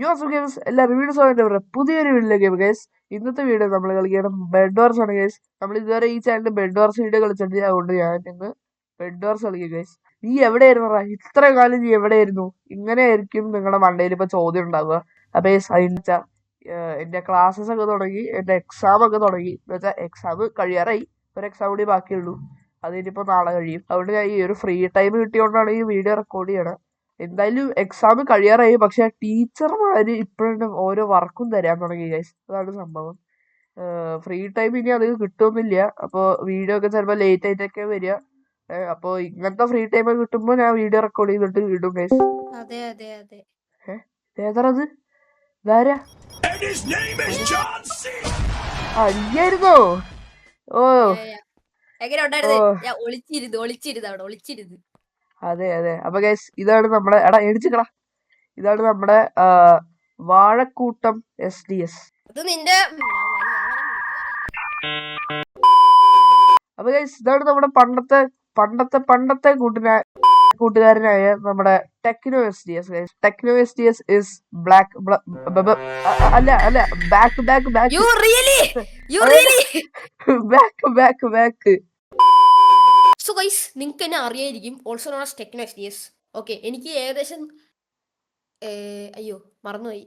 Games എല്ലാവരും video സമയത്ത് പുതിയൊരു വീഡിയോ ഗെയിം ഗൈസ്. ഇന്നത്തെ വീഡിയോ നമ്മൾ കളിക്കണം ബെഡ് വാർസ് ആണ് ഗൈസ്. നമ്മൾ ഇതുവരെ ഈ ചാനലിൽ ബെഡ് വാർസ് വീഡിയോ കളിച്ചിട്ടില്ല, അതുകൊണ്ട് ഞാൻ ഇന്ന് ബെഡ് വാർസ് കളിക്കും ഗൈസ്. നീ എവിടെയായിരുന്നു? ഇത്ര കാലം നീ എവിടെയായിരുന്നു? ഇങ്ങനെയായിരിക്കും നിങ്ങളുടെ മണ്ടയിൽ ഇപ്പൊ ചോദ്യം ഉണ്ടാവുക. അപ്പൊ അതിന് എന്റെ ക്ലാസ്സസ് ഒക്കെ തുടങ്ങി, എന്റെ എക്സാം ഒക്കെ തുടങ്ങി. എന്ന് വെച്ചാൽ എക്സാം കഴിയാറായി, ഒരു എക്സാം കൂടി ബാക്കിയുള്ളൂ. അതിനിപ്പോ നാളെ കഴിയും. അതുകൊണ്ട് ഞാൻ ഈ ഒരു ഫ്രീ ടൈം കിട്ടിയോണ്ടാണ് ഈ വീഡിയോ റെക്കോർഡ് ചെയ്യണത്. എന്തായാലും എക്സാം കഴിയാറായി, പക്ഷെ ടീച്ചർമാര് ഇപ്പോഴും ഓരോ വർക്കും തരാൻ തുടങ്ങി ഗൈസ്. അതാണ് സംഭവം. ഫ്രീ ടൈം ഇനി അത് കിട്ടുന്നില്ല. അപ്പോൾ വീഡിയോ ഒക്കെ ചിലപ്പോൾ ലേറ്റ് ആയിട്ടൊക്കെ വരിക. അപ്പോൾ ഇങ്ങനത്തെ ഫ്രീ ടൈം കിട്ടുമ്പോൾ ഞാൻ വീഡിയോ റെക്കോർഡ് ചെയ്തിട്ട് ഇടും ഗൈസ്. ഏതാണത്? ഇതാരാ? അയ്യായിരുന്നോ? ഓ അതെ അതെ. അപ്പൊ ഗൈസ് ഇതാണ് നമ്മുടെ എടിച്ചിക്കടാ, ഇതാണ് നമ്മുടെ വാഴക്കൂട്ടം SDS. അപ്പൊ ഗൈസ് ഇതാണ് നമ്മുടെ പണ്ടത്തെ കൂട്ടുകാരനായ നമ്മുടെ techno SDS guys. Techno SDS is black അല്ല ബാക്ക് സോ ഗൈസ്, നിങ്ങൾക്ക് എന്നെ അറിയായിരിക്കും, also known as techno SDS. Okay, എനിക്ക് ഏകദേശം അയ്യോ മറന്നുപോയി,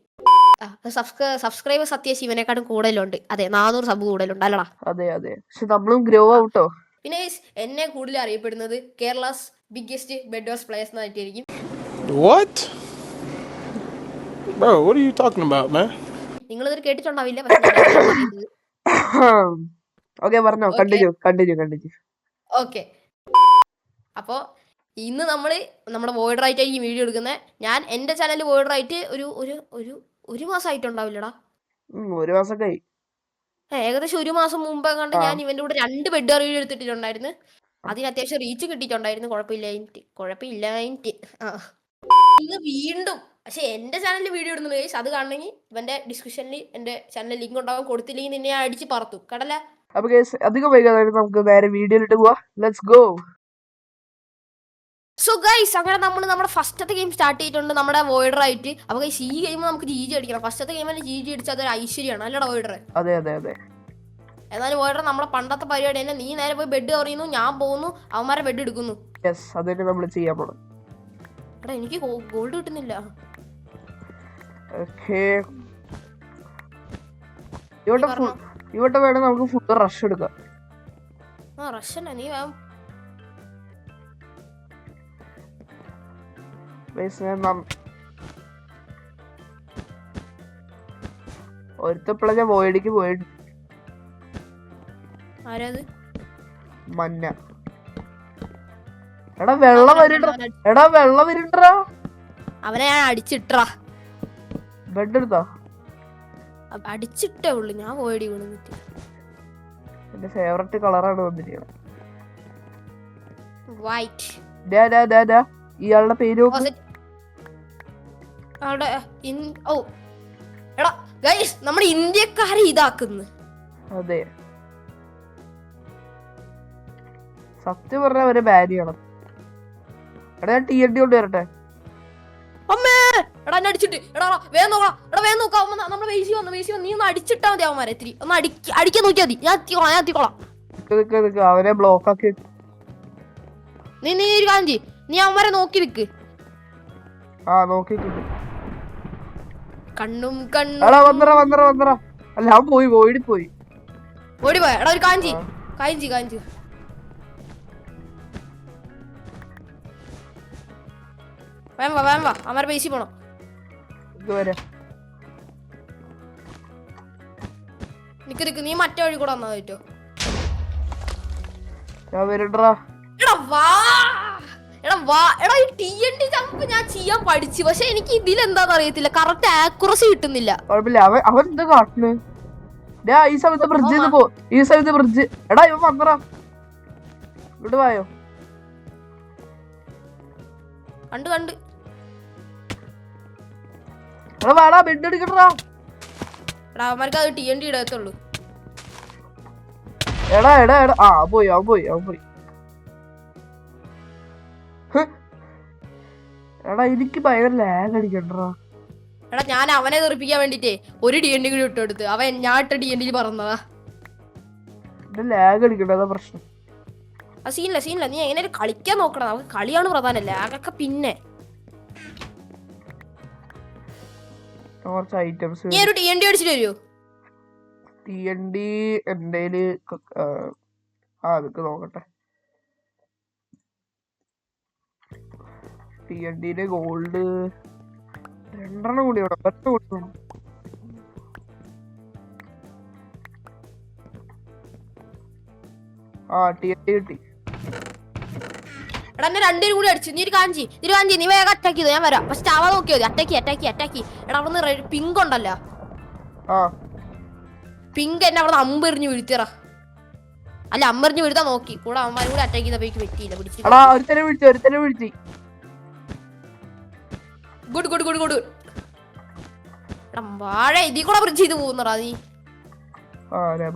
സബ്സ്ക്രൈബേഴ്സ് അത്യാവശ്യം ഇവനെക്കാട്ടും കൂടുതലുണ്ട്. അതെ, 400 സബ് കൂടുതലുണ്ട് അല്ലടാ. അതെ അതെ, പക്ഷെ നമ്മളും ഗ്രോ ഔട്ടോ. പിന്നെ എന്നെ കൂടുതൽ അറിയപ്പെടുന്നത് Kerala's biggest Bed Wars players എന്നായിട്ടായിരിക്കും. What? Bro, what are you talking about, man? നിങ്ങൾ ഇതൊരു കേട്ടിട്ടുണ്ടാവില്ല, പക്ഷേ ഓക്കേ പറഞ്ഞോ, കണ്ടിന്യൂ. ഓക്കേ, അപ്പോൾ ഇന്ന് നമ്മുടെ വോയിഡ് റൈറ്റ് ആയിരിക്കും വീഡിയോ എടുക്കുന്നത്. ഞാൻ എൻ്റെ ചാനലിൽ വോയിഡ് റൈറ്റ് ഒരു മാസമായിട്ടുണ്ടാവില്ലടാ. ഒരു മാസമൊക്കെ ആയി. ഏകദേശം ഒരു മാസം മുമ്പ് കണ്ട് ഞാൻ ഇവന്റെ കൂടെ 2 ബെഡ് വാർ വീഡിയോ എടുത്തിട്ടുണ്ടായിരുന്നു. അതിന് അത്യാവശ്യം റീച്ച് കിട്ടിയിട്ടുണ്ടായിരുന്നു. കുഴപ്പമില്ലായിട്ട് ഇന്ന് വീണ്ടും പക്ഷെ എന്റെ ചാനലിൽ വീഡിയോ ഇടുന്നുണ്ട് ഗൈസ്. അത് കാണണമെങ്കിൽ ഇവന്റെ ഡിസ്ക്രിപ്ഷനിൽ എന്റെ ചാനൽ ലിങ്ക് ഉണ്ടാവും. കൊടുത്തില്ലെങ്കിൽ നിന്നെ അടിച്ച് പറത്തു കടല. അപ്പൊ ഗൈസ് അധികം വൈകാതെ നമുക്ക് നേരെ വീഡിയോയിലിട്ട് പോവാം. Let's go. സോ ഗൈസ്, അങ്ങനെ നമ്മൾ നമ്മുടെ ഫസ്റ്റത്തെ ഗെയിം സ്റ്റാർട്ട് ചെയ്തിട്ടുണ്ട്, നമ്മുടെ വോയിഡർ ആയിട്ട്. അപ്പൊ ഗൈസ് ഈ ഗെയിം നമുക്ക് GG അടിക്കണം. ഫസ്റ്റത്തെ ഗെയിമിൽ GG അടിച്ചാൽ അതൊരു ഐശ്വര്യമാണ് അല്ലടാ വോയിഡർ? അതെ. എന്നാലും വോയിഡർ നമ്മുടെ പണ്ടത്തെ പരിപാടി തന്നെ. നീ നേരെ പോയി ബെഡ് പറയുന്നു, ഞാൻ പോകുന്നു, അവന്മാരെ ബെഡ് എടുക്കുന്നു. നമ്മൾ ചെയ്യാൻ പോണം. എടാ എനിക്ക് ഗോൾഡ് കിട്ടുന്നില്ല. ഇവിടെ വേണം നമുക്ക് ഫുഡ് റഷ് എടുക്കാം. റഷ് തന്നെ, നീ വേണം. ഒരുത്തപ്പോഴ ഞാൻ വോയിഡിക്ക് പോയിട്ട് മഞ്ഞ. എടാ വെള്ളം വരുന്നുണ്ടാ. അവനെ ഞാൻ അടിച്ചിട്ടാ. ബെഡ് എടുത്തോ? അടിച്ചിട്ടേ ഉള്ളു, ഞാൻ വോയിഡി വീണിട്ട്. എന്റെ ഫേവറേറ്റ് കളറാണ് വന്നിരിക്കുന്നത്, വൈറ്റ്. ഇയാളുടെ പേര് എടാ ഗൈസ്, നമ്മുടെ ഇന്ത്യക്കാരെ ഇതാക്കുന്നു. അതെ, സത്യം പറഞ്ഞ അവരെ ബാൻ ചെയ്യണം. എടാ ഞാൻ TNT കൊണ്ട് വരട്ടെ. അമ്മേ എടാ എന്നെ അടിച്ചിട്ട്. എടാ വേഗം നോക്കാം. നമ്മുടെ വേശി വന്നു. നീ ഒന്ന് അടിച്ചിട്ടാ മതി അവന്മാരെ. ഇത്തിരി ഒന്ന് അടിക്കാൻ നോക്കിയാ മതി. ഞാൻ എത്തിക്കോളാം. അവനെ ബ്ലോക്ക് ആക്കി. നീ ഒരു കാര്യം ചെയ്യ്, നീ അവന്മാരെ നോക്കി നിക്ക്. നോക്കിട്ടുണ്ട്. കണ്ണും വന്നറ. അല്ല അവൻ പോയി ഓടിപ്പോയി. എടാ ഒരു കാഞ്ചി. വേം വാ അവന്മാരെ പേശി പോണം. നിക്ക് നീ മറ്റേ വഴി കൂടെ വന്നാ പറ്റോ? എടാ ഈ TNT ജമ്പ് ഞാൻ ചെയ്യാൻ പഠിച്ചു, പക്ഷെ എനിക്ക് ഇതിലെന്താന്ന് അറിയത്തില്ല, കറക്റ്റ് ആക്യുറസി കിട്ടുന്നില്ല. അവൻ എന്താ കാട്ടുന്നു? ഈ സമയത്ത് ബ്രിഡ്ജ്. എടാ ഇവൻ വന്നറ ഇങ്ങോട്ട് വായോ. കണ്ട് വാടാ ബെഡ് എടുക്കട്ടാ. എടാ അവന്മാർക്ക് അത് TNT ഇടത്തുള്ളൂ. എടാ അവൻ പോയി. എടാ എനിക്ക് ഭയങ്കര ലാഗ് അടിക്കണ്ടാ. എടാ ഞാൻ അവനെ തെറിപ്പിക്കാൻ വേണ്ടിട്ടേ ഒരു DND കൂടി ഇട്ടെടുത്ത് അവൻ ഞാൻ ഇട്ട DND പറന്നതാ. ലാഗ് അടിക്കണ്ട, അതാ പ്രശ്നം. ആ സീനില്ല നീ എങ്ങനെ കളിക്കാൻ നോക്കണം, നമുക്ക് കളിയാണ് പ്രധാനം, ലാഗൊക്കെ പിന്നെ. കുറച്ച് ഐറ്റംസ് നീ ഒരു DND അടിച്ചിട്ട് വരുമോ? TNT എന്തേല് അതൊക്കെ നോക്കട്ടെ. TNTയില് ഗോൾഡ് 2 കൂടി വേണം, 10 കൂടി വേണം. TNT കിട്ടി. എടാ എന്നെ 2 കൂടി അടിച്ചു. നീ ഒരു കാഞ്ചി നീ വേഗം അറ്റാക്ക് ചെയ്തു, ഞാൻ വരാം. ഫസ്റ്റ് ആവാ നോക്കിയോ, അറ്റാക്ക്. എടാ അവിടുന്ന് പിങ്ക് ഉണ്ടല്ലോ, പിങ്ക് എന്നെ അവിടെ അമ്പെറിഞ്ഞ് വീഴ്ത്തിറ. അല്ല അമ്പെറിഞ്ഞ് വീഴ്ത്താൻ നോക്കി, കൂടെ അവന്മാരും കൂടെ അറ്റാക്ക് ചെയ്തപ്പോഴേക്ക് പറ്റിയില്ല, പിടിച്ചു. ഒരുത്തനെ വിളിച്ചു. ഗുഡ്. എടാ വാഴ ഇതി കൂടെ ബ്രിഡ്ജ് ചെയ്ത് പോകുന്നടാ നീ.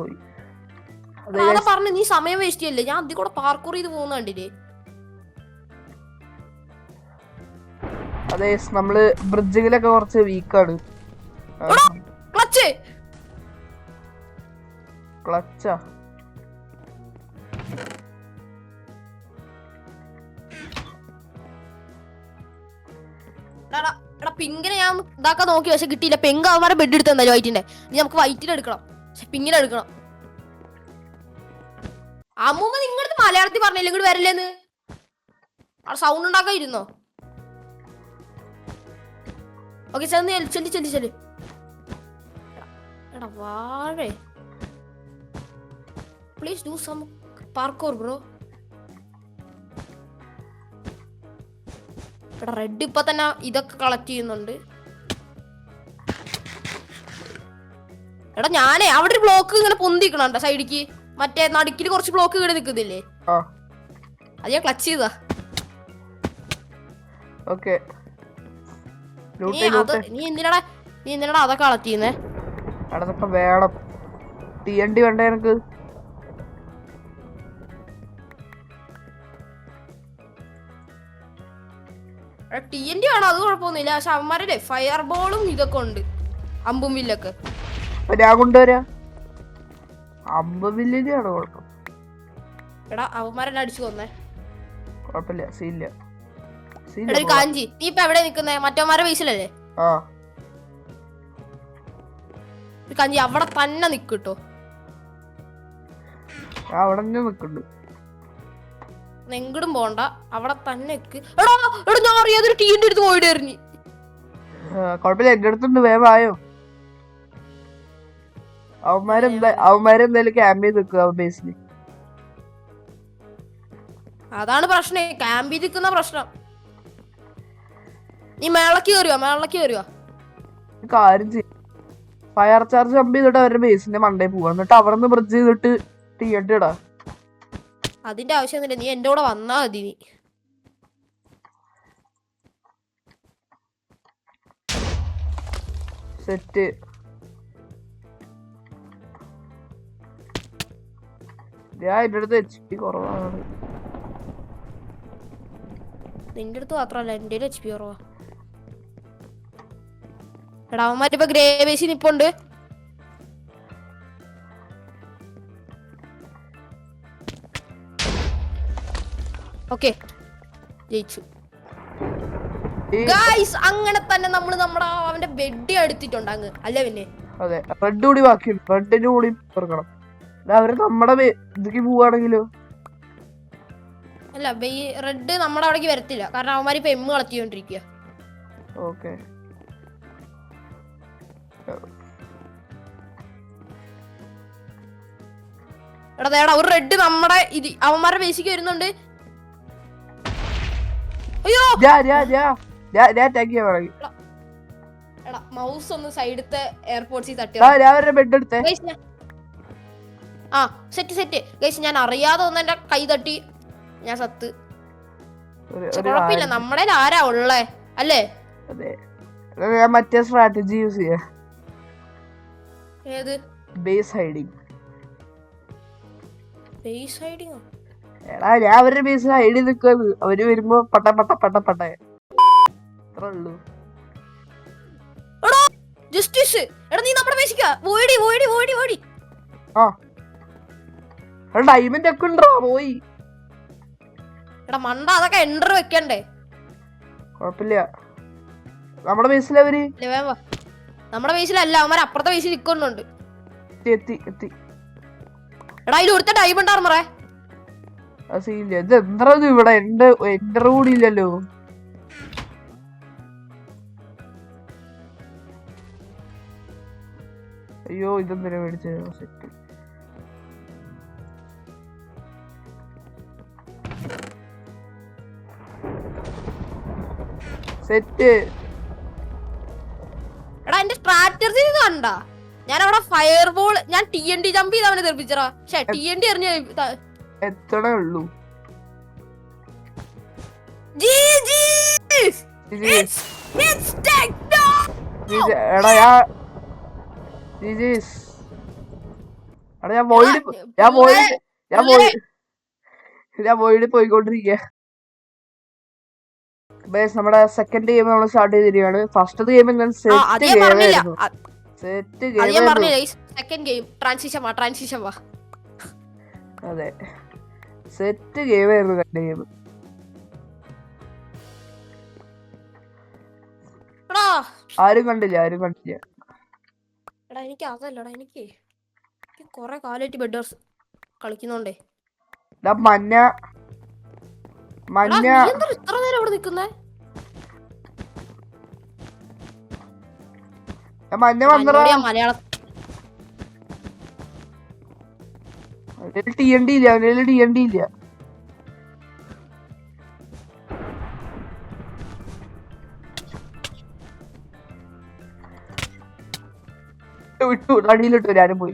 പോയി. അതാ പറഞ്ഞു, നീ സമയം വേസ്റ്റ് ചെയ്യല്ലേ, ഞാൻ അതി കൂടെ പാർക്കൂർ ചെയ്ത് പോകുന്ന കണ്ടില്ലേ. അതെ, നമ്മള് ബ്രിഡ്ജിലൊക്കെ കുറച്ച് വീക്കാണ്. ക്ലച്ചാ എടാ പിങ്കിനെ ഞാൻ ഇതാക്കാൻ നോക്കി, പക്ഷെ കിട്ടിയില്ല. പെങ്ക് അവന്മാരെ ബെഡ് എടുത്ത് എന്തായാലും വൈറ്റിന്റെ. ഇനി നമുക്ക് വൈറ്റിന് എടുക്കണം, പക്ഷെ പിങ്ങിനെ എടുക്കണം. അമ്മൂമ്മ നിങ്ങളടുത്ത് മലയാളത്തിൽ പറഞ്ഞില്ല ഇങ്ങോട്ട് വരല്ലേന്ന്, അവിടെ സൗണ്ട് ഉണ്ടാക്കാൻ ഇരുന്നോ? ഓക്കെ ചെല്ലി. എടാ വാഴേ, please do some parkour bro. എടാ റെഡ് ഇപ്പൊ തന്നെ ഇതൊക്കെ കളക്ട് ചെയ്യുന്നുണ്ട്. എടാ ഞാനേ അവിടെ ഒരു ബ്ലോക്ക് ഇങ്ങനെ പൊന്തിക്കണണ്ട സൈഡിക്ക്, മറ്റേ നടുക്കില് കുറച്ച് ബ്ലോക്ക് ഇവിടെ നിക്കുന്നില്ലേ, അത് ഞാൻ ക്ലച്ച് ചെയ്താ. നീ എന്തിനാടാ അതൊക്കെ കളക്ട് ചെയ്യുന്നേ? അതൊക്കെ വേണം. TNT വേണ്ടേ എനിക്ക്? TNT വേണം, അത് കുഴപ്പമൊന്നുമില്ല. പക്ഷെ അവന്മാരുടെ ഫയർ ബോളും ഇതൊക്കെ ഉണ്ട്, അമ്പും വില്ലൊക്കെ. ഞാൻ കൊണ്ടുവരാ. അമ്പും വില്ലിനാണ് കുഴപ്പം. എടാ അവന്മാരെല്ലാം അടിച്ചു കൊന്നേ, കുഴപ്പമില്ല, സീനില്ല. എടാ കാഞ്ചി നീ ഇപ്പൊ എവിടെ നിക്കുന്നേ? മറ്റവന്മാരുടെ ബേസിലല്ലേ? കാഞ്ചി അവിടെ തന്നെ നിക്കട്ടോ. അവിടെ നിക്കുന്നുണ്ട്, എങ്ങടും പോണ്ട, അവിടെ തന്നെ നിക്ക്. എടാ ഞാൻ അറിയാതൊരു TNT എടുത്ത് പോയിട്ട് എറിഞ്ഞു. കുഴപ്പമില്ല, എന്റെ അടുത്തുണ്ട്, വേവായോ. അവന്മാരെന്തായാലും ക്യാമ്പ് ചെയ്ത് നിൽക്കുക ബേസില്. അതാണ് പ്രശ്നം, ക്യാമ്പ് ചെയ്ത് നിൽക്കുന്ന പ്രശ്നം. നീ മേളക്ക് കയറുക. കാര്യം ചെയ്യും, ഫയർ ചാർജ് ജമ്പ് ചെയ്തിട്ട് അവരുടെ ബേസിന്റെ മണ്ടേ പോവാ, എന്നിട്ട് അവിടെ നിന്ന് ബ്രിഡ്ജ് ചെയ്തിട്ട് TNT ഇടാ. അതിന്റെ ആവശ്യമൊന്നുമില്ല, നീ എന്റെ കൂടെ വന്നാ മതി. നീ സെറ്റ്. ഞാൻ എന്റെ അടുത്ത് HP കുറവാണ്. നിന്റെ അടുത്ത് മാത്രല്ല എന്റെ HP കുറവാ. എടാ അവന്മാരിപ്പോ ഗ്രേ ബേസിൽ നിപ്പുണ്ട്. ഓക്കെ ജയിച്ചു ഗായ്സ്. അങ്ങനെ തന്നെ നമ്മള് അവന്റെ ബെഡ് എടുത്തിട്ടുണ്ട് അങ്ങ്, അല്ലേ? പിന്നെ അതെ, റെഡ് കൂടി ബാക്കിയുണ്ട്, റെഡിന് കൂടി തുറക്കണം. അവര് നമ്മടെ ഇതിക്ക് പോവാണെങ്കിലോ? അല്ല റെഡ് നമ്മുടെ അവിടേക്ക് വരത്തില്ല, കാരണം അവന്മാരിപ്പോ M കളക്ട് ചെയ്തോണ്ടിരിക്കുക. ഓക്കെ, എടാ ഒരു റെഡ് നമ്മുടെ അവന്മാരുടെ ബേസിക്ക് വരുന്നുണ്ട്. അയ്യോ എടാ മൗസ് ഒന്ന് സൈഡത്തെ എയർപോർട്സിൽ തട്ടി. ആ സെറ്റ് ഗൈസ്, ഞാൻ അറിയാതെ ഒന്ന് എന്റെ കൈ തട്ടി, ഞാൻ സത്ത്. കുഴപ്പമില്ല, നമ്മുടെ ആരാ ഉള്ളേ അല്ലേ? മറ്റേ സ്ട്രാറ്റജി യൂസ് ചെയ്യാ. ഏത്? Base hiding. Base hiding? എടാ ഞാൻ അവരുടെ ബേസ് ഹൈഡിൽ നിൽക്കുന്നത്, അവര് വരുമ്പോ പട്ട അത്രേ ഉള്ളൂ. ജസ്റ്റിസ് എടാ നീ നമ്മുടെ പേശിക്ക ഓടി ഓടി ഓടി ഓടി ആ ഡയമണ്ട് ഒക്കെ ഉണ്ടോ പോയി. എടാ മണ്ട അതൊക്കെ എൻഡർ വെക്കണ്ടേ? കുഴപ്പമില്ല. നമ്മുടെ ബേസിലവര് നമ്മുടെ ബേസിലല്ല, അവന്മാർ അപ്പുറത്തെ ബേസിൽ നിൽക്കുന്നുണ്ട്. എത്തി എത്തി. എടാ അതിൽ ഒരുത്ത ഡയമണ്ട് ആർമറേ. സീനില്ല. ഇത് എന്താ ഇവിടെ എന്റെ കൂടി ഇല്ലല്ലോ. അയ്യോ ഇതെന്തിനാ മേടിച്ചത്? സെറ്റ്. സെറ്റ്. എടാ എന്റെ സ്ട്രാറ്റജി കണ്ട, ഞാൻ അവിടെ ഫയർബോൾ ഞാൻ TNT ജമ്പ് ചെയ്ത് അവനെ തെറിപ്പിച്ചറാ. പക്ഷെ TNT എറിഞ്ഞ എത്തണേ ഉള്ളൂ. ഞാൻ പോയിക്കൊണ്ടിരിക്കുക. നമ്മുടെ സെക്കൻഡ് ഗെയിം നമ്മൾ സ്റ്റാർട്ട് ചെയ്തിരിക്കുകയാണ്. ഫസ്റ്റ് ഗെയിം ഞാൻ സെറ്റ് ഗെയിമായിരുന്നു. അതെ സെറ്റ് ഗെയിമായിരുന്നു കണ്ട ഗെയിം. ആരും കണ്ടില്ല. എടാ എനിക്ക് അതല്ലടാ, എനിക്ക് കൊറേ കാലായിട്ട് ബെഡേഴ്സ് കളിക്കുന്നോണ്ടേ. മഞ്ഞ ഇത്ര നേരം അവിടെ നിക്കുന്നേ? മലയാളം TNT ഇല്ല. അവന്റെ TNT ഇല്ല. വിട്ടു അടിയിലിട്ടു. ഞാനും പോയി.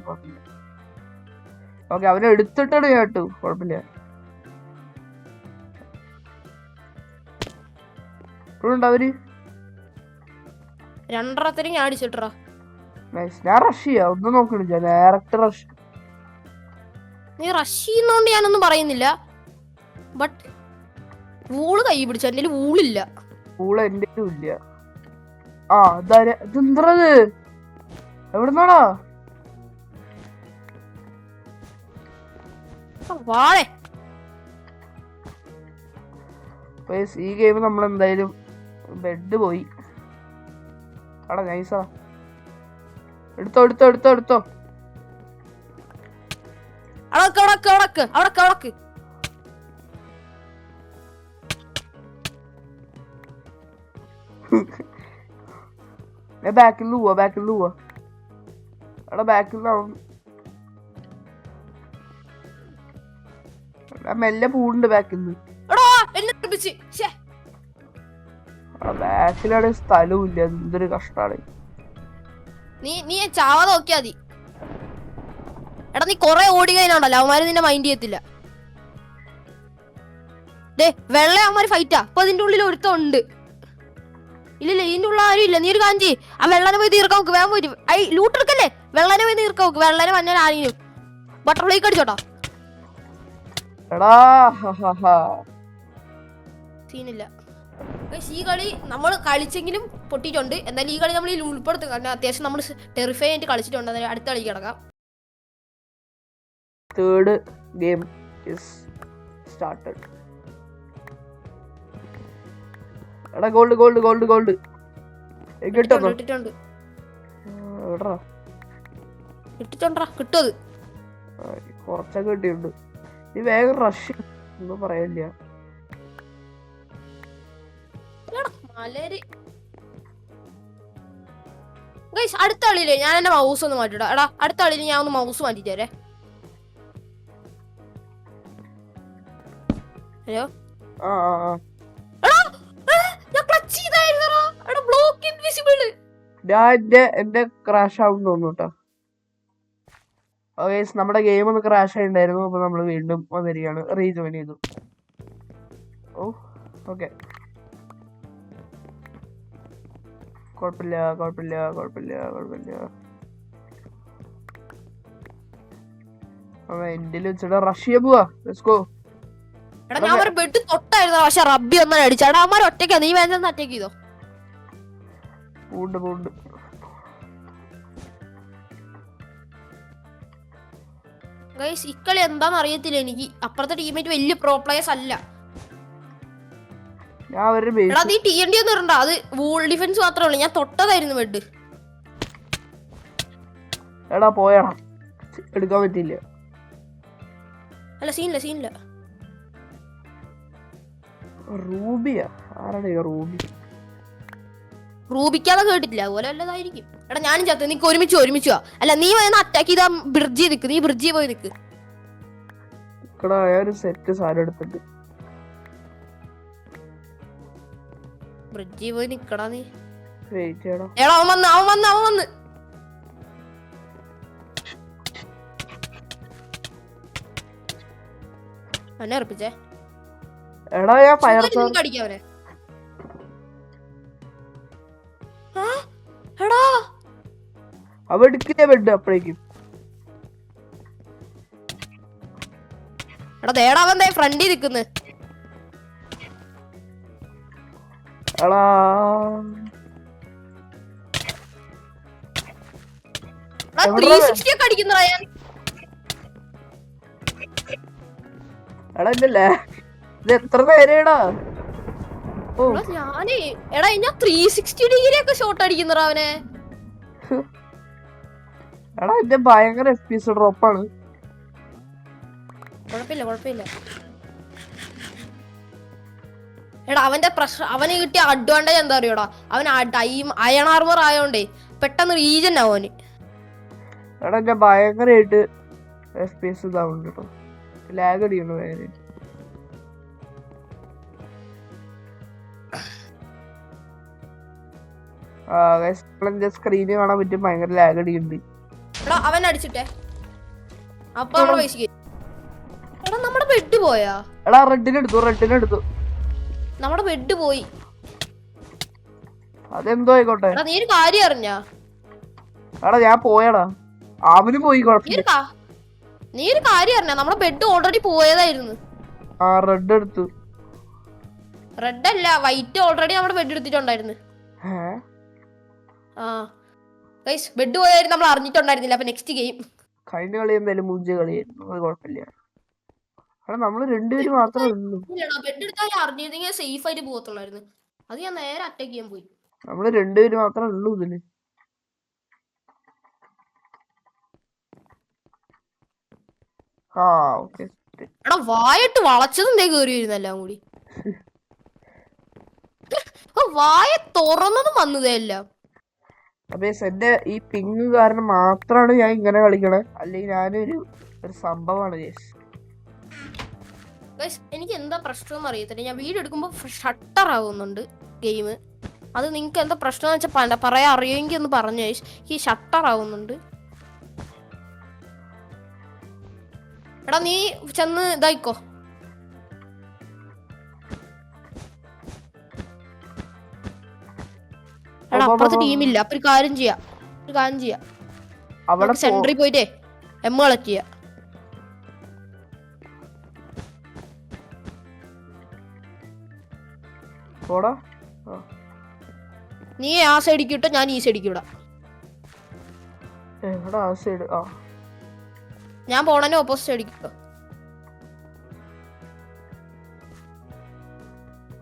ഓക്കെ അവനെ എടുത്തിട്ടാണ് ഞാൻ ഇട്ടു. കുഴപ്പമില്ല. അവര് രണ്ടെണ്ണത്തിന് ഞാൻ അടിച്ചിട്ടാ. ഞാൻ റഷ് ചെയ്യാ. ഒന്നും നോക്കണില്ല. Direct rush. നീ റഷ് ചെയ്യുന്നോണ്ട് ഞാനൊന്നും പറയുന്നില്ല. ബട്ട് വൂള് കൈ പിടിച്ചു. എന്റെ വൂളില്ല. വൂള് എന്റെ ഇല്ല. ആ ഇതെന്തത്? എവിടുന്നാടാ? വാഴ ഈ ഗെയിം നമ്മൾ എന്തായാലും ബെഡ് പോയി. അടാ നൈസാ. എടുത്തോ. ബാക്കിൽ പോവാ. എടാ ബാക്കിൽ മെല്ലെ പൂണ്ട്. ബാക്കിലാണ് സ്ഥലവും ഇല്ല. എന്തൊരു കഷ്ടാണ്. നീ ചാവാതെ നോക്കിയാ മതി. എടാ നീ കൊറേ ഓടി കഴിഞ്ഞാണ്ടല്ലോ അവന്മാര് നിന്നെ മൈൻഡ് ചെയ്യത്തില്ല. വെള്ള അവന്മാര് ഫൈറ്റാ. അപ്പൊ അതിന്റെ ഉള്ളിൽ ഒരുത്തമുണ്ട്. ഇല്ല ഇതിന്റെ ഉള്ള ആരും ഇല്ല. നീ ഒരു കാഞ്ചി ആ വെള്ളനെ പോയി തീർക്കാൻ നോക്ക്. വേഗം പോയിട്ട് ലൂട്ട് എടുക്കല്ലേ. വെള്ളനെ പോയി തീർക്കാൻ നോക്ക്. വെള്ളനെ മഞ്ഞ ആരെങ്കിലും ബട്ടർഫ്ലൈക്ക് അടിച്ചോട്ടോ. സീനില്ല. ഈ കളി നമ്മൾ കളിച്ചെങ്കിലും പൊട്ടിയിട്ടുണ്ട്. എന്തായാലും ഈ കളി നമ്മൾ ഈ ഉൾപ്പെടുത്തും. കാരണം അത്യാവശ്യം നമ്മൾ ടെറിഫൈ ആയിട്ട് കളിച്ചിട്ടുണ്ട്. അതായത് അടുത്ത കളി കിടക്കാം. Third game is started. എടാ ഗോൾഡ് ഇട്ടിട്ടുണ്ട്. കിട്ടും. കുറച്ചൊക്കെ കിട്ടിയിട്ടുണ്ട്. നീ വേഗം റഷ് ഒന്നും പറയില്ല. അടുത്ത കളിയില്ലേ ഞാൻ എന്റെ മൗസ് ഒന്ന് മാറ്റിടാ. എടാ അടുത്ത കളിയിൽ ഞാൻ ഒന്ന് മൗസ് മാറ്റിട്ട് തരേ. ഹലോ എന്റെ ക്രാഷ് ആവും തോന്നുന്നു കേട്ടോ. നമ്മുടെ ഗെയിം ഒന്ന് ക്രാഷ് ആയിണ്ടായിരുന്നു. അപ്പൊ നമ്മള് വീണ്ടും വന്നിരിക്കുകയാണ്. റീജോയിൻ ചെയ്തു. ഓക്കെ കുഴപ്പമില്ല. എന്റെ വെച്ചിട്ട് റഷ് ചെയ്യാൻ പോവാ. Let's go. എടാ ഞാൻ ഒരു ബെഡ് തൊട്ടായിരുന്നു. പക്ഷെ റബ്ബി ഒന്നും അടിച്ചാ. അവന്മാർ ഒറ്റയ്ക്കാ. നീ വേണ്ട അറ്റാക്ക് ചെയ്തോ. പൂണ്ട് ഗൈസ് ഇക്കളി എന്താന്ന് അറിയത്തില്ല എനിക്ക്. അപ്പുറത്തെ ടീമേറ്റ് വലിയ പ്രോ പ്ലേയേഴ്സ് അല്ല. ഞാൻ അവരുടെ എടാ ബേസ് നീ TNT ഒന്നും ഇടണ്ട, അത് വൂൾ ഡിഫൻസ് മാത്രമേ ഉള്ളൂ. ഞാൻ തൊട്ടതായിരുന്നു ബെഡ്. എടാ പോയടാ, എടുക്കാൻ പറ്റില്ല. അല്ല സീനില്ല. റൂബിയാ? ആരാണ് റൂബി? റൂബിക്കാതെ കേട്ടിട്ടില്ല, അതുപോലെ വല്ലതായിരിക്കും. എടാ ഞാനും ചത്ത്. നിക്ക് ഒരുമിച്ച് വാ. അല്ല നീ വന്ന് അറ്റാക്ക് ചെയ്താ ബ്രിഡ്ജിൽ നിക്ക്. നീ ബ്രിഡ്ജിൽ പോയി നിക്ക്. എടാ ഒരു സെറ്റ് സാധനം എടുത്തിട്ട് ബ്രിഡ്ജിൽ പോയി നിക്കടാ നീ. വെയിറ്റ് ചെയ്യണം. എടാ അവൻ വന്ന്. അവനെ ഉറപ്പിച്ചേ. എടാ ഞാൻ ഫയർ അടിക്കാവനെ. എടാ അവ എടുക്കില്ല ബെഡ് അപ്പോഴേക്കും. എടാ ദേടാ അവൻ ഫ്രണ്ടിൽ നിക്കുന്നു. എടാ എവിടെടാ? 360 ഒക്കെ അടിക്കുന്നടാ ഞാൻ. എടാ ഇല്ലല്ലേ, ഇത് എത്ര നേരടാ? ഓ എടാ ഞാൻ 360 ഡിഗ്രി ഒക്കെ ഷോട്ട് അടിക്കുന്നടാ അവനെ. എടാ എന്റെ ഭയങ്കര FPS ഡ്രോപ്പാണ്. കുഴപ്പമില്ല. എടാ അവന്റെ പ്രശ്നം, അവന് കിട്ടിയ അഡ്വാൻറ്റേജ് എന്താ അറിയോടാ, അവൻ അയൺ ആർമർ ആയോണ്ടേ പെട്ടെന്ന് റീജൻ ആവോന്. എടാ എന്റെ ഭയങ്കരമായിട്ട് FPS ഇതാവുന്നുണ്ട് കേട്ടോ, ലാഗ് അടിക്കുന്നു വേറെ. സ്ക്രീന് കാണാൻ പറ്റും, ഭയങ്കര ലാഗ് അടിക്കുന്നുണ്ട്. എടാ അവൻ അടിച്ചിട്ടേ അപ്പൊ നമ്മളെ പൈസ. എടാ നമ്മുടെ ബെഡ് പോയാ? എടാ റെഡിനെടുത്തു. നമ്മുടെ ബെഡ് പോയി. അതെന്തോ ആയിക്കോട്ടെ. നീ ഒരു കാര്യം അറിഞ്ഞാ? എടാ ഞാൻ പോയടാ, അവന് പോയി. കുഴപ്പമില്ല. നീ ഒരു കാര്യം അറിഞ്ഞാ? നമ്മുടെ ബെഡ് ഓൾറെഡി പോയതായിരുന്നു. ആ റെഡ് എടുത്തു. റെഡ് അല്ല വൈറ്റ്, ഓൾറെഡി നമ്മുടെ ബെഡ് എടുത്തിട്ടുണ്ടായിരുന്നു. ആ ഗയ്സ് ബെഡ് പോയായിരുന്നു, നമ്മൾ അറിഞ്ഞിട്ടുണ്ടായിരുന്നില്ല. അപ്പൊ നെക്സ്റ്റ് ഗെയിം കഴിഞ്ഞ കളി എന്തായാലും മൂഞ്ച കളിയായിരുന്നു, അത് കുഴപ്പമില്ല. എടാ നമ്മള് രണ്ടുപേര് മാത്രമേ ഉള്ളൂ. ബെഡ് എടുത്താലും അറിഞ്ഞിരുന്നെങ്കിൽ സേഫ് ആയിട്ട് പോകത്തുള്ളായിരുന്നു. അത് ഞാൻ നേരെ അറ്റാക്ക് ചെയ്യാൻ പോയി. നമ്മള് രണ്ടുപേര് മാത്രമേ ഉള്ളൂ ഇതില്. ആ ഓക്കെ. എടാ വായിട്ട് വളച്ചതും എന്തേ കേറി വരുന്ന എല്ലാം കൂടി. വായ തുറന്നതും വന്നതേ എല്ലാം. അപ്പൊ എന്റെ ഈ പിങ് കാരണം മാത്രമാണ് ഞാൻ ഇങ്ങനെ കളിക്കണേ, അല്ലെങ്കിൽ ഞാനൊരു സംഭവമാണ്. എനിക്ക് എന്താ പ്രശ്നം അറിയത്തില്ല. ഞാൻ വീഡിയോ എടുക്കുമ്പോ ഷട്ടർ ആവുന്നുണ്ട് ഗെയിം. അത് നിങ്ങക്ക് എന്താ പ്രശ്നം വെച്ചാൽ പറയാൻ അറിയുമെങ്കിൽ ഒന്ന് പറഞ്ഞു. ഈ ഷട്ടർ ആവുന്നുണ്ട്. എടാ നീ ചെന്ന് ഇതായിക്കോ. എടാ അപ്പുറത്ത് ടീമില്ല. അപ്പൊ ഒരു കാര്യം ചെയ്യാം. അവിടെ സെന്ററിൽ പോയിട്ടേ എം കളക്ട് ചെയ്യാം. നീ ആ സൈഡിക്ക് ഇട്ടോ, ഞാൻ ഈ സൈഡിക്ക് വിടാം. ഞാൻ പോണേ ഓപ്പോസിറ്റ് അടിക്കോ.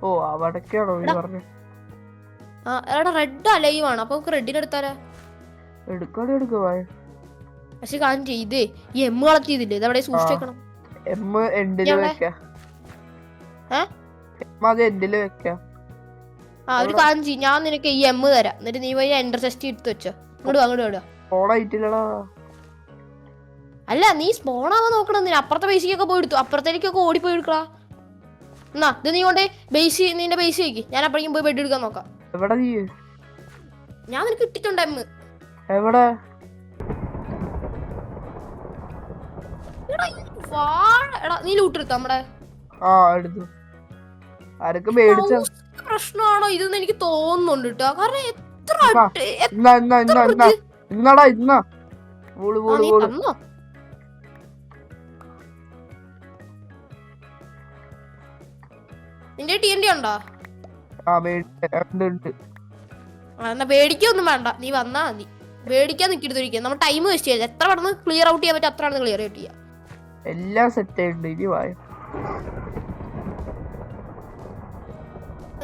ഓ അവിടേക്കാണോ നീ പറഞ്ഞേ? ആ എടാ റെഡ് അലൈവ് ആണ്, അപ്പൊ നമുക്ക് റെഡിന് എടുത്താലോ? പക്ഷെ കാര്യം ചെയ്തേ ഈ എം കളക്ട് ചെയ്തില്ലേ, ഇതവിടെ സൂക്ഷിച്ച് വെക്കണം. ആ ഒരു കാര്യം ചെയ്യും, ഞാൻ നിനക്ക് ഈ എം തരാം. എന്നിട്ട് നീ പോയി എൻ്റർ ടെസ്റ്റ് എടുത്ത് വെച്ചോ. അങ്ങോട്ട് വിടുക. അല്ല നീ സ്പോണാവാൻ നോക്കണം. അപ്പുറത്തെ ബേസിക്കൊക്കെ പോയി എടുത്തു. അപ്പുറത്തേക്കൊക്കെ ഓടിപ്പോയി എടുക്കടാ. എന്നാ ഇത് നീ കൊണ്ട് നിന്റെ ബേസ് വെക്ക്. ഞാൻ അപ്പോഴേക്കും പോയി ബെഡ് എടുക്കാൻ നോക്കാം. ഞാൻ നിനക്ക് ഇട്ടിട്ടുണ്ട് എം. എവിടെ? എടാ നീ ലൂട്ടെടുത്ത നമ്മുടെ പ്രശ്നമാണോ ഇതെന്ന് എനിക്ക് തോന്നുന്നുണ്ട് കേട്ടോ. കാരണം നിന്റെ TNT ഉണ്ടോ? എന്നാ പേടിക്കൊന്നും വേണ്ട, നീ വന്നാ മതി. പേടിക്കാൻ നിൽക്കരുതൊരിക്കും. നമ്മൾ ടൈം വേസ്റ്റ് ചെയ്യാം. എത്ര പെട്ടെന്ന് ക്ലിയർ ഔട്ട് ചെയ്യാൻ പറ്റും അത്ര ക്ലിയർ ഔട്ട് ചെയ്യാം. എല്ലാം സെറ്റ് ആയിട്ടുണ്ട്. ഇനി വായോ.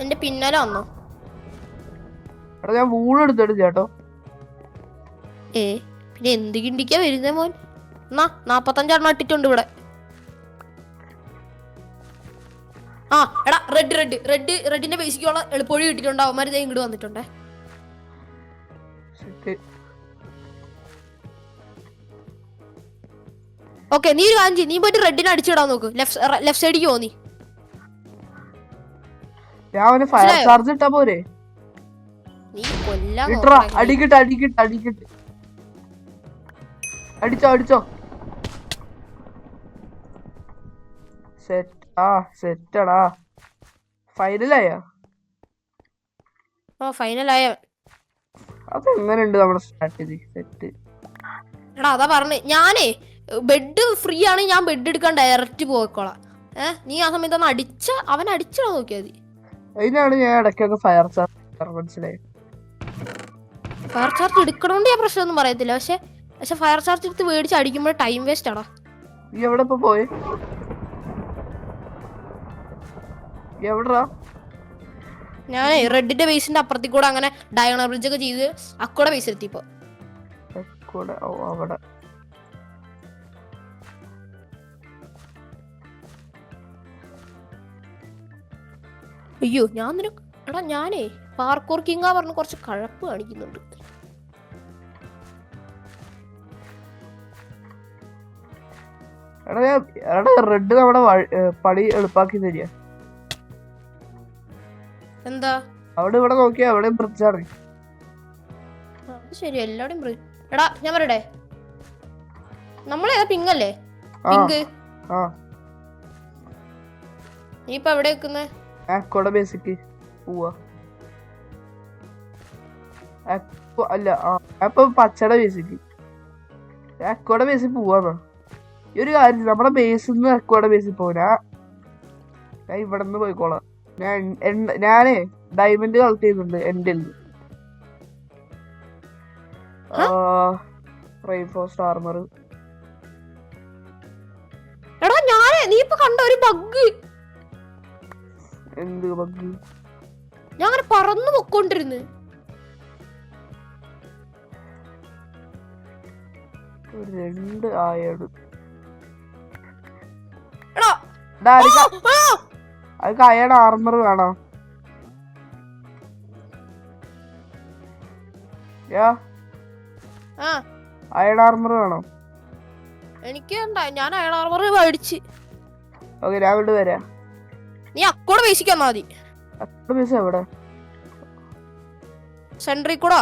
എന്റെ പിന്നാലെ വന്നോ? എടാ ഞാൻ വൂളെടുത്തിട്ട് ചേട്ടോ. പിന്നെ എന്ത് കിണ്ടിക്കാ വരുന്നേ മോൻ? എന്നാ 45 ഇട്ടിട്ടുണ്ട് ഇവിടെ. ആ എടാ റെഡിന്റെ ബേസിക്കുള്ള എളുപ്പൊഴി കിട്ടിട്ടുണ്ട്. അവന്മാര് ദേ ഇങ്ങോട്ട് വന്നിട്ടുണ്ടേ. ഓക്കെ, നീ ഒരു കാര്യം ചെയ്യ്. നീ പോയിട്ട് റെഡിനെ അടിച്ചിടാൻ നോക്ക്. ലെഫ്റ്റ് സൈഡിലേക്ക് പോന്നി. ഞാൻ അവന് ഫയർ ചാർജ് ഇട്ടാ പോരെ? നീ കൊല്ലാൻ അടിക്കട്ടെ. അടിച്ചോ. സെറ്റടാ. ഫൈനലായോ? ഫൈനലായ. അതെങ്ങനെയുണ്ട് നമ്മുടെ സ്ട്രാറ്റജി? സെറ്റ്. എടാ അതാ പറഞ്ഞേ. ഞാനേ ബെഡ് ഫ്രീ ആണ്. ഞാൻ ബെഡ് എടുക്കാൻ ഡയറക്റ്റ് പോയിക്കോളാം. നീ ആ സമയത്ത് ഒന്ന് അവൻ അടിച്ചോ നോക്കിയാ മതി. അതിനാണ് ഞാൻ ഇടയ്ക്കൊക്കെ ഫയർ ചാർജ്. മനസ്സിലായി. ഫയർ ചാർജ് എടുക്കണോണ്ട് ഞാൻ പ്രശ്നമൊന്നും പറയത്തില്ല. പക്ഷെ ഫയർ ചാർജ് എടുത്ത് മേടിച്ച് അടിക്കുമ്പോൾ ടൈം വേസ്റ്റ് ആടാ. നീ എവിടെ പോയി? എവിടാ? ഞാൻ റെഡിന്റെ ബേസിന്റെ അപ്പുറത്തേക്ക് കൂടെ അങ്ങനെ ഡയഗണൽ ബ്രിഡ്ജ് ഒക്കെ ചെയ്ത് അക്കോടെ ബേസ് എത്തിപ്പോ. അവിടെ അയ്യോ ഞാനേ പാർക്കോർ കിങ്ങാ പറഞ്ഞ് കുറച്ച് കഴപ്പ് കാണിക്കുന്നുണ്ട്. റെഡ് നമ്മുടെ പണി എളുപ്പാക്കി തരിക. എന്താ അവിടെ ഇവിടെ നോക്കിയാ അവിടെ ബ്രിഡ്ജാണ്. ശരി, എല്ലാവരും എടാ ഞാൻ പറയട്ടെ, നമ്മളേതാ പിങ്കല്ലേ? പിങ്ക്. നീ ഇപ്പൊ എവിടെ വെക്കുന്നേ? അക്കോടെ ബേസിക്ക് പോവാ. അല്ല അപ്പൊ പച്ചയുടെ ബേസിക്ക്. അക്കോടെ ബേസിൽ പോവാന്നോ? ഈ ഒരു കാര്യം, നമ്മുടെ ബേസിൽ നിന്ന് അക്കോടെ ബേസിൽ പോരാ. ഞാൻ ഇവിടെ നിന്ന് പോയിക്കോളാം. ഞാനേ ഡയമണ്ട് കളക്ട് ചെയ്യുന്നുണ്ട് എന്റെ. റെയിൻഫോസ്റ്റ് ആർമർ. എടാ നീ ഇപ്പൊ കണ്ട ഒരു ബഗ്. എന്ത് ബഗ്? ഞാൻ അങ്ങനെ പറന്നു പൊക്കോണ്ടിരുന്നു. 2 ആയോട്. അത് അയൺ ആർമർ വേണോ? അയൺ ആർമർ വേണോ? എനിക്ക് ഞാൻ അയൺ ആർമർ മേടിച്ച്. ഓക്കെ, ഞാൻ കൊണ്ട് വരാം. നീ അക്കോടെ ബേസിക്ക് വന്നാ മതി. അക്കോടെ ബേസ് എവിടെ? സെൻട്രി കൂടാ.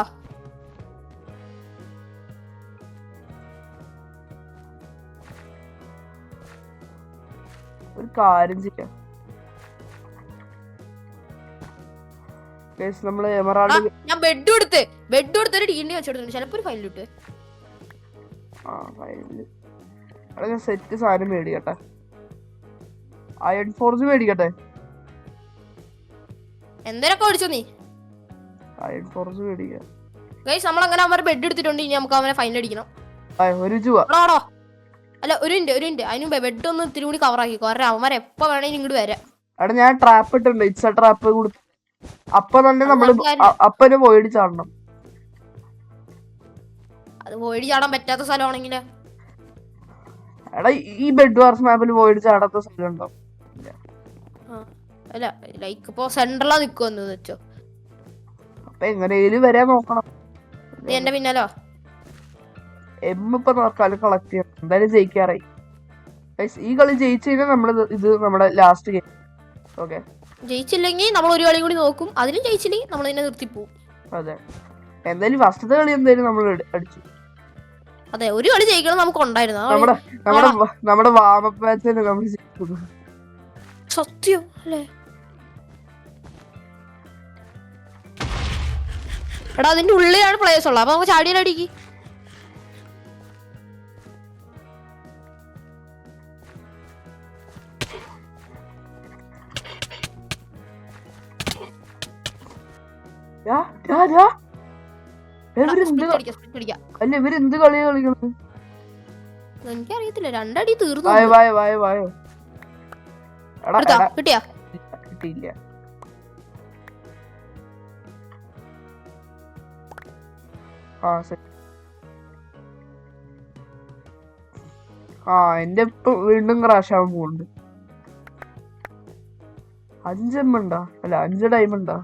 ഒരു കാര്യം ചെയ്യാം. നമ്മള് എമറാൾഡ്. ഞാൻ ബെഡ് കൊടുത്തൊരു ടീണ്ടി വെച്ചെടുത്തിട്ടുണ്ട്. ചിലപ്പോ ഒരു ഫയൽ ഇട്ട്. ഞാൻ സെറ്റ് സാധനം മേടിക്കട്ടെ. Iron forge മേടിക്കട്ടെ. എന്തേരൊക്കെ മേടിച്ചോ നീ? അയൺ ഫോർജ് മേടിക്കാം. ഗൈസ് നമ്മളങ്ങനെ അവന്മാർ ബെഡ് എടുത്തിട്ടുണ്ട്. ഇനി നമുക്ക് അവനെ ഫൈനൽ അടിക്കണം. അല്ല ഒരു മിനിറ്റ് അതിന് ബെഡ് ഒന്ന് ഇത്തിരി കൂടി കവർ ആക്കി. കാരണം അവന്മാർ എപ്പോ വേണമെങ്കിലും ഇങ്ങോട്ട് വരാം. അവിടെ ഞാൻ ട്രാപ്പ് ഇട്ടുണ്ട്. ഇറ്റ്സ് എ ട്രാപ്പ് കൊടുത്തു. അപ്പൊ തന്നെ നമ്മള് അപ്പനെ പോയിടി ചാടണം. അത് പോയിടി ചാടാൻ പറ്റാത്ത സ്ഥലമാണെങ്കിലോ? എടാ ഈ ബെഡ് വാർസ് മാപ്പിൽ പോയിടി ചാടാത്ത സ്ഥലം ഉണ്ടോ? അല്ല ലൈക്ക് ഇപ്പൊ സെൻട്രലാ നിക്കുവെന്ന് വെച്ചോ. അപ്പൊ എങ്ങനെയും വരാൻ നോക്കണം. നീ എന്റെ പിന്നാലോ? ഇപ്പൊ നോക്കാലും കളക്ട് ചെയ്യണം. എന്തായാലും ജയിക്കാറായി. ഈ കളി ജയിച്ചു കഴിഞ്ഞാൽ നമ്മള് ഇത് നമ്മുടെ ലാസ്റ്റ് ഗെയിം. ഓക്കെ, ജയിച്ചില്ലെങ്കിൽ നമ്മൾ ഒരു കളി കൂടി നോക്കും. അതിലും ജയിച്ചില്ലെങ്കിൽ നമ്മൾ ഇതിനെ നിർത്തിപ്പോവും. അതെ, എന്തായാലും ഫസ്റ്റത്തെ കളി എന്തായാലും നമ്മൾ അടിച്ചു. അതെ, ഒരു കളി ജയിക്കണം നമുക്ക് ഉണ്ടായിരുന്നു. നമ്മുടെ വാമപ്പ് മാച്ചിന് നമ്മൾ ജയിക്കുന്നു. സത്യം അല്ലേ? എടാ അതിന്റെ ഉള്ളിലാണ് പ്ലേയേഴ്സ് ഉള്ളത്. അപ്പൊ നമുക്ക് ചാടിയാലടിക്ക്. ഇവരെന്ത് കളിയാ കളിക്കുന്നത്? എനിക്കറിയത്തില്ല, 2 അടി തീർന്നു. വായോ വായോ വായോ വായോ. എടാ എടുത്താ എടാ കിട്ടിയാ? കിട്ടിയില്ല. ശരി. എന്റെ ഇപ്പൊ വീണ്ടും ക്രാഷ് ആവാൻ പോകുന്നുണ്ട്. 5 എമ്മണ്ടാ? അല്ല 5 ഡയമണ്ടാ?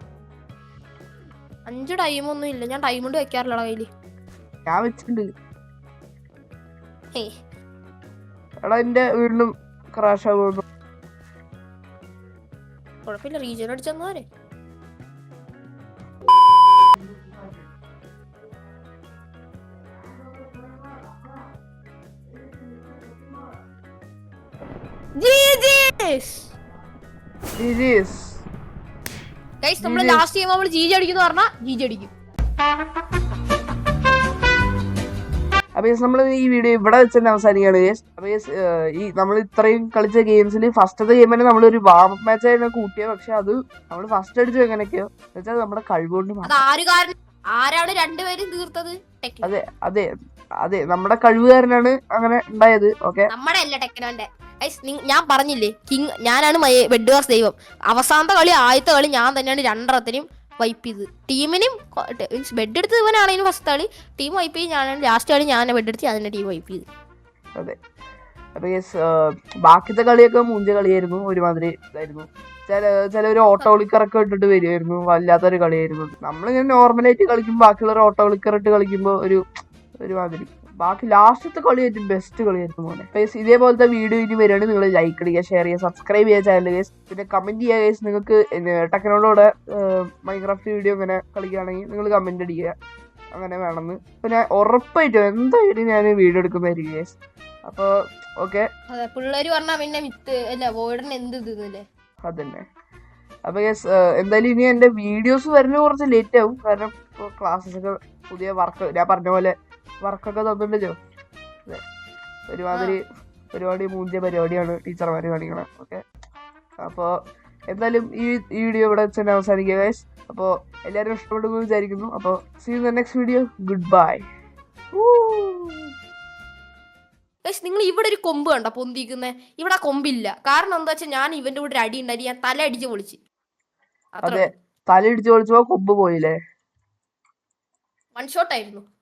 5 ടൈമൊന്നും ഇല്ല, ഞാൻ ഡയമണ്ട് വെക്കാറില്ലടാ കയ്യില്. ഞാൻ വെച്ചിട്ടുണ്ട്. ഏയ് എടാ എന്റെ വീണ്ടും ക്രാഷ് ആവുന്നു. കുഴപ്പമില്ല, റീജൻ അടിച്ചെന്നാരെ. നമ്മള് ലാസ്റ്റ് ചെയ്യുമ്പോ നമ്മള് ജീജി അടിക്കുന്ന പറഞ്ഞാ ജീജി അടിക്കും. അപ്പൊ നമ്മൾ ഈ വീഡിയോ ഇവിടെ വെച്ച് തന്നെ അവസാനിക്കുകയാണ് ഗൈസ്. അപ്പൊ ഈ നമ്മൾ ഇത്രയും കളിച്ച ഗെയിംസിൽ ഫസ്റ്റത്തെ ഗെയിം തന്നെ നമ്മളൊരു വാം മാച്ച് ആയിരുന്നു കൂട്ടിയത്. പക്ഷെ അത് നമ്മൾ ഫസ്റ്റ് അടിച്ചു എങ്ങനെയൊക്കെയോ വെച്ചാൽ നമ്മുടെ കഴിവുകൊണ്ട് ആരാണ് രണ്ടുപേരും തീർത്തത്? അതെ അതെ അതെ, നമ്മുടെ കഴിവുകാരനാണ് അങ്ങനെ ഉണ്ടായത്. ഓക്കെ, നമ്മുടെ അല്ല ടെക്നോന്റെ. ഞാൻ പറഞ്ഞില്ലേ, ഞാനാണ് ബെഡ് വാർസ് ദൈവം. അവസാനത്തെ കളി, ആദ്യത്തെ കളി ഞാൻ തന്നെയാണ് 2 വൈപ്പ് ചെയ്ത്. ടീമിനും ബെഡ് എടുത്ത് ഇവനാണെങ്കിലും ഫസ്റ്റ് കളി ടീം വൈപ്പ് ചെയ്ത് ഞാനാണ്. ലാസ്റ്റ് കളി ഞാൻ ബെഡ് എടുത്ത് അതിന്റെ ടീം വൈപ്പ് ചെയ്ത്. അതെ. അപ്പൊ ബാക്കിത്തെ കളിയൊക്കെ മൂഞ്ച കളിയായിരുന്നു, ഒരുമാതിരി ഇതായിരുന്നു. ചിലവര് ഓട്ടോ വിളിക്കറൊക്കെ ഇട്ടിട്ട് വരുമായിരുന്നു, വല്ലാത്തൊരു കളിയായിരുന്നു. നമ്മളിങ്ങനെ നോർമലായിട്ട് കളിക്കുമ്പോൾ ബാക്കിയുള്ളവർ ഓട്ടോ വിളിക്കർ ഇട്ട് കളിക്കുമ്പോൾ ഒരുമാതിരി. ബാക്കി ലാസ്റ്റത്തെ കളിയായിട്ട് ബെസ്റ്റ് കളിയായിരുന്നു പോലെ. ഇതേപോലത്തെ വീഡിയോ ഇനി വരികയാണെങ്കിൽ നിങ്ങൾ ലൈക്ക് അടിക്കുക, ഷെയർ ചെയ്യുക, സബ്സ്ക്രൈബ് ചെയ്യുക ചാനൽ ഗൈസ്. പിന്നെ കമന്റ് ചെയ്യുക ഗൈസ്. നിങ്ങൾക്ക് ടെക്നോളോടെ മൈൻക്രാഫ്റ്റ് വീഡിയോ ഇങ്ങനെ കളിക്കുകയാണെങ്കിൽ നിങ്ങൾ കമന്റ് അടിക്കുക, അങ്ങനെ വേണമെന്ന്. പിന്നെ ഉറപ്പായിട്ടും എന്തായാലും ഞാൻ വീഡിയോ എടുക്കുന്നതായിരിക്കും ഗൈസ്. അപ്പോൾ ഓക്കെ, പിള്ളേര് പറഞ്ഞാ പിന്നെ വിത്ത് അല്ല വോയിഡിന് എന്ത് ഇതല്ലേ അതന്നെ. അപ്പൊ ഗൈസ് എന്തായാലും ഇനി എന്റെ വീഡിയോസ് വരുന്നത് കുറച്ച് ലേറ്റ് ആവും, കാരണം ഇപ്പോൾ ക്ലാസ്സസ് ഒക്കെ പുതിയ വർക്ക് ഞാൻ പറഞ്ഞ പോലെ വർക്കൊക്കെ തന്നിട്ടുണ്ടല്ലോ. അതെ, ഒരുപാട് മൂഞ്ചിയ പരിപാടിയാണ് ടീച്ചർമാർ കാണിക്കണം. ഓക്കെ, അപ്പോൾ എന്തായാലും ഈ വീഡിയോ ഇവിടെ വെച്ച് തന്നെ അവസാനിക്കുക ഗൈസ്. അപ്പോൾ എല്ലാവരും ഇഷ്ടപ്പെടുമെന്ന് വിചാരിക്കുന്നു. അപ്പോൾ see you in the next video. Goodbye. നിങ്ങൾ ഇവിടെ ഒരു കൊമ്പ് കണ്ടോ പൊന്തിക്കുന്നേ? ഇവിടെ കൊമ്പില്ല. കാരണം എന്താ വെച്ചാൽ ഞാൻ ഇവന്റെ കൂടെ ഒരു അടി ഉണ്ടായി, ഞാൻ തല അടിച്ച് പൊളിച്ച്. അതെ, തല ഇടിച്ച് പൊളിച്ചപ്പോ കൊമ്പ് പോയില്ലേ? 1 ഷോട്ട് ആയിരുന്നു.